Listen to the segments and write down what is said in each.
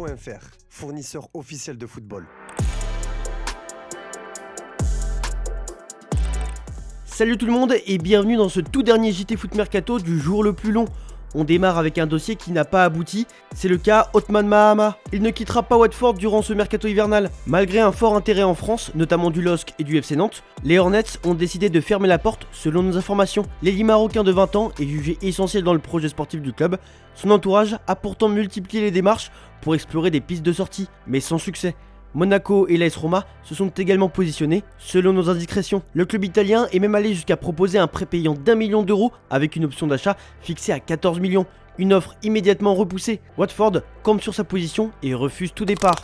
JT.fr, fournisseur officiel de football. Salut tout le monde et bienvenue dans ce tout dernier JT Foot Mercato du jour le plus long. On démarre avec un dossier qui n'a pas abouti, c'est le cas Othman Mahama. Il ne quittera pas Watford durant ce mercato hivernal. Malgré un fort intérêt en France, notamment du LOSC et du FC Nantes, les Hornets ont décidé de fermer la porte selon nos informations. L'ailier marocain de 20 ans est jugé essentiel dans le projet sportif du club. Son entourage a pourtant multiplié les démarches pour explorer des pistes de sortie, mais sans succès. Monaco et l'AS Roma se sont également positionnés selon nos indiscrétions. Le club italien est même allé jusqu'à proposer un prêt payant d'1 million d'euros avec une option d'achat fixée à 14 millions. Une offre immédiatement repoussée. Watford campe sur sa position et refuse tout départ.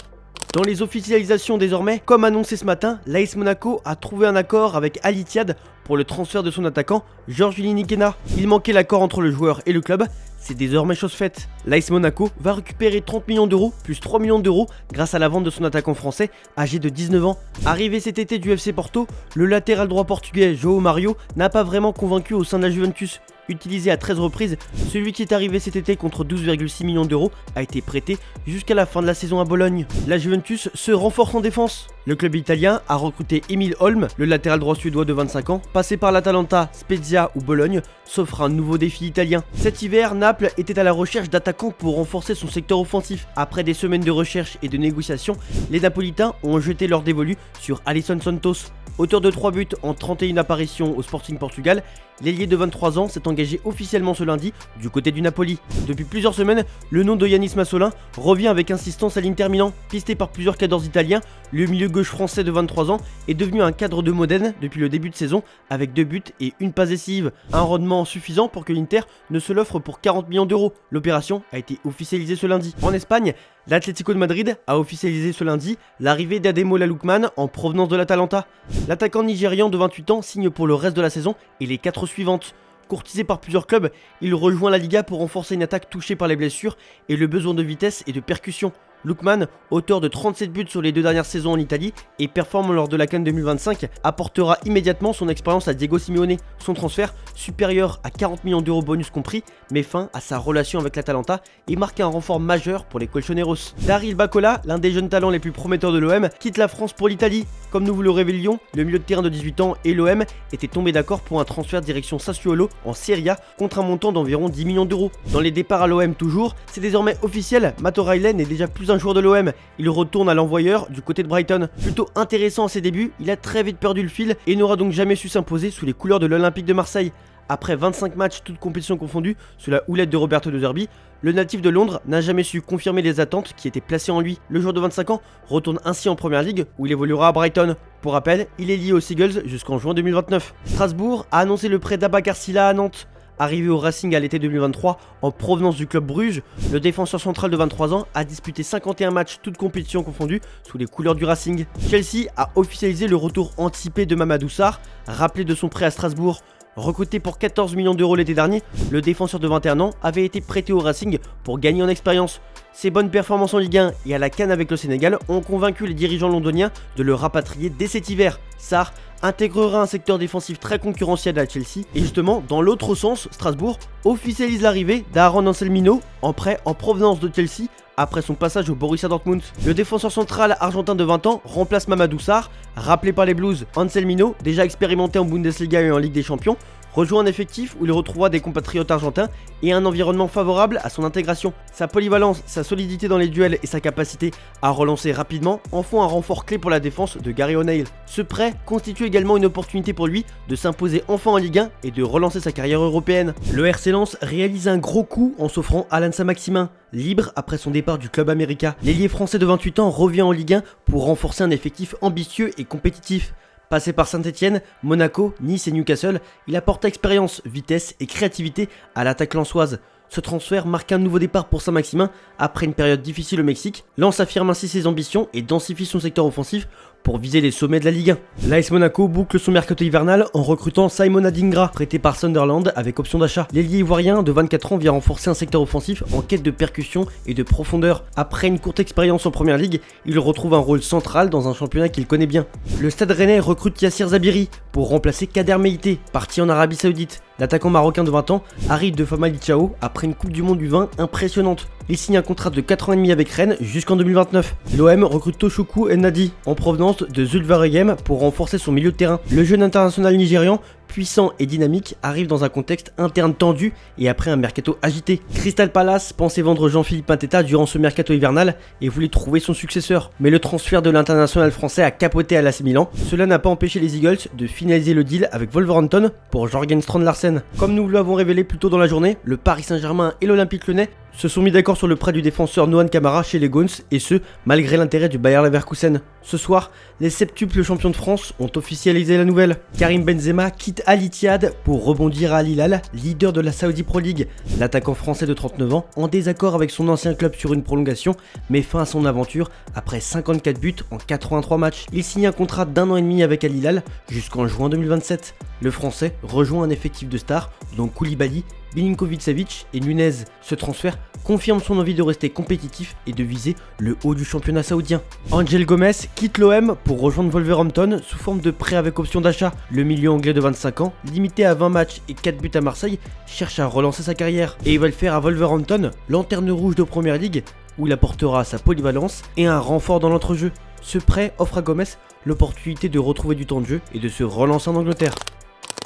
Dans les officialisations désormais, comme annoncé ce matin, l'AS Monaco a trouvé un accord avec Al Ittihad pour le transfert de son attaquant, Georges Linikena. Il manquait l'accord entre le joueur et le club, c'est désormais chose faite. L'AS Monaco va récupérer 30 millions d'euros plus 3 millions d'euros grâce à la vente de son attaquant français âgé de 19 ans. Arrivé cet été du FC Porto, le latéral droit portugais João Mario n'a pas vraiment convaincu au sein de la Juventus. Utilisé à 13 reprises, celui qui est arrivé cet été contre 12,6 millions d'euros a été prêté jusqu'à la fin de la saison à Bologne. La Juventus se renforce en défense. Le club italien a recruté Emil Holm, le latéral droit suédois de 25 ans, passé par l'Atalanta, Spezia ou Bologne, s'offre un nouveau défi italien. Cet hiver, Naples était à la recherche d'attaquants pour renforcer son secteur offensif. Après des semaines de recherche et de négociations, les Napolitains ont jeté leur dévolu sur Alisson Santos. Auteur de 3 buts en 31 apparitions au Sporting Portugal, l'ailier de 23 ans s'est engagé officiellement ce lundi du côté du Napoli. Depuis plusieurs semaines, le nom de Yanis Massolin revient avec insistance à l'Inter Milan. Pisté par plusieurs cadres italiens, le milieu gauche français de 23 ans est devenu un cadre de Modène depuis le début de saison avec 2 buts et une passe décisive. Un rendement suffisant pour que l'Inter ne se l'offre pour 40 millions d'euros. L'opération a été officialisée ce lundi. En Espagne, l'Atlético de Madrid a officialisé ce lundi l'arrivée d'Ademola Lookman en provenance de l'Atalanta. L'attaquant nigérian de 28 ans signe pour le reste de la saison et les 4 suivantes. Courtisé par plusieurs clubs, il rejoint la Liga pour renforcer une attaque touchée par les blessures et le besoin de vitesse et de percussion. Lookman, auteur de 37 buts sur les 2 dernières saisons en Italie et performant lors de la CAN 2025, apportera immédiatement son expérience à Diego Simeone. Son transfert, supérieur à 40 millions d'euros bonus compris, met fin à sa relation avec l'Atalanta et marque un renfort majeur pour les Colchoneros. Daryl Bacola, l'un des jeunes talents les plus prometteurs de l'OM, quitte la France pour l'Italie. Comme nous vous le révélions, le milieu de terrain de 18 ans et l'OM étaient tombés d'accord pour un transfert direction Sassuolo en Serie A contre un montant d'environ 10 millions d'euros. Dans les départs à l'OM toujours, c'est désormais officiel, Matt O'Reilly n'est déjà plus un joueur de l'OM, il retourne à l'envoyeur du côté de Brighton. Plutôt intéressant à ses débuts, il a très vite perdu le fil et n'aura donc jamais su s'imposer sous les couleurs de l'Olympique de Marseille. Après 25 matchs toutes compétitions confondues sous la houlette de Roberto De Zerbi, le natif de Londres n'a jamais su confirmer les attentes qui étaient placées en lui. Le joueur de 25 ans retourne ainsi en Première Ligue où il évoluera à Brighton. Pour rappel, il est lié aux Seagulls jusqu'en juin 2029. Strasbourg a annoncé le prêt d'Abakar Silla à Nantes. Arrivé au Racing à l'été 2023 en provenance du club Bruges, le défenseur central de 23 ans a disputé 51 matchs toutes compétitions confondues sous les couleurs du Racing. Chelsea a officialisé le retour anticipé de Mamadou Sarr, rappelé de son prêt à Strasbourg. Recruté pour 14 millions d'euros l'été dernier, le défenseur de 21 ans avait été prêté au Racing pour gagner en expérience. Ses bonnes performances en Ligue 1 et à la CAN avec le Sénégal ont convaincu les dirigeants londoniens de le rapatrier dès cet hiver. Sarr intégrera un secteur défensif très concurrentiel à Chelsea et justement dans l'autre sens, Strasbourg officialise l'arrivée d'Aaron Anselmino en prêt en provenance de Chelsea après son passage au Borussia Dortmund. Le défenseur central argentin de 20 ans remplace Mamadou Sarr, rappelé par les Blues. Anselmino, déjà expérimenté en Bundesliga et en Ligue des Champions, rejoint un effectif où il retrouvera des compatriotes argentins et un environnement favorable à son intégration. Sa polyvalence, sa solidité dans les duels et sa capacité à relancer rapidement en font un renfort clé pour la défense de Gary O'Neil. Ce prêt constitue également une opportunité pour lui de s'imposer enfin en Ligue 1 et de relancer sa carrière européenne. Le RC Lens réalise un gros coup en s'offrant Alan Saint-Maximin, libre après son départ du club américain. L'ailier français de 28 ans revient en Ligue 1 pour renforcer un effectif ambitieux et compétitif. Passé par Saint-Etienne, Monaco, Nice et Newcastle, il apporte expérience, vitesse et créativité à l'attaque lensoise. Ce transfert marque un nouveau départ pour Saint-Maximin après une période difficile au Mexique. Lens affirme ainsi ses ambitions et densifie son secteur offensif pour viser les sommets de la Ligue 1. L'AS Monaco boucle son mercato hivernal en recrutant Simon Adingra, prêté par Sunderland avec option d'achat. L'ailier ivoirien de 24 ans vient renforcer un secteur offensif en quête de percussion et de profondeur. Après une courte expérience en Première Ligue, il retrouve un rôle central dans un championnat qu'il connaît bien. Le Stade Rennais recrute Yassir Zabiri pour remplacer Kader Meïté, parti en Arabie Saoudite. L'attaquant marocain de 20 ans arrive de Famalicão après une Coupe du Monde du vin impressionnante. Il signe un contrat de 4 ans et demi avec Rennes jusqu'en 2029. L'OM recrute Toshoku Ennadi en provenance de Zulvaregem pour renforcer son milieu de terrain. Le jeune international nigérian, puissant et dynamique, arrive dans un contexte interne tendu et après un mercato agité. Crystal Palace pensait vendre Jean-Philippe Mateta durant ce mercato hivernal et voulait trouver son successeur. Mais le transfert de l'international français a capoté à l'AC Milan. Cela n'a pas empêché les Eagles de finaliser le deal avec Wolverhampton pour Jørgen Strand Larsen. Comme nous l'avons révélé plus tôt dans la journée, le Paris Saint-Germain et l'Olympique Lyonnais se sont mis d'accord sur le prêt du défenseur Nohan Camara chez les Guns, et ce, malgré l'intérêt du Bayer Leverkusen. Ce soir, les septuples champions de France ont officialisé la nouvelle. Karim Benzema quitte Al Ittihad pour rebondir à Al Hilal, leader de la Saudi Pro League. L'attaquant français de 39 ans, en désaccord avec son ancien club sur une prolongation, met fin à son aventure après 54 buts en 83 matchs. Il signe un contrat d'1 an et demi avec Al Hilal jusqu'en juin 2027. Le français rejoint un effectif de stars, dont Koulibaly, Milinkovic-Savic et Nunez. Ce transfert confirme son envie de rester compétitif et de viser le haut du championnat saoudien. Angel Gomez quitte l'OM pour rejoindre Wolverhampton sous forme de prêt avec option d'achat. Le milieu anglais de 25 ans, limité à 20 matchs et 4 buts à Marseille, cherche à relancer sa carrière. Et il va le faire à Wolverhampton, lanterne rouge de Première Ligue, où il apportera sa polyvalence et un renfort dans l'entrejeu. Ce prêt offre à Gomez l'opportunité de retrouver du temps de jeu et de se relancer en Angleterre.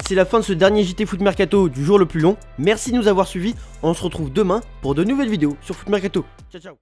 C'est la fin de ce dernier JT Foot Mercato du jour le plus long. Merci de nous avoir suivis. On se retrouve demain pour de nouvelles vidéos sur Foot Mercato. Ciao ciao.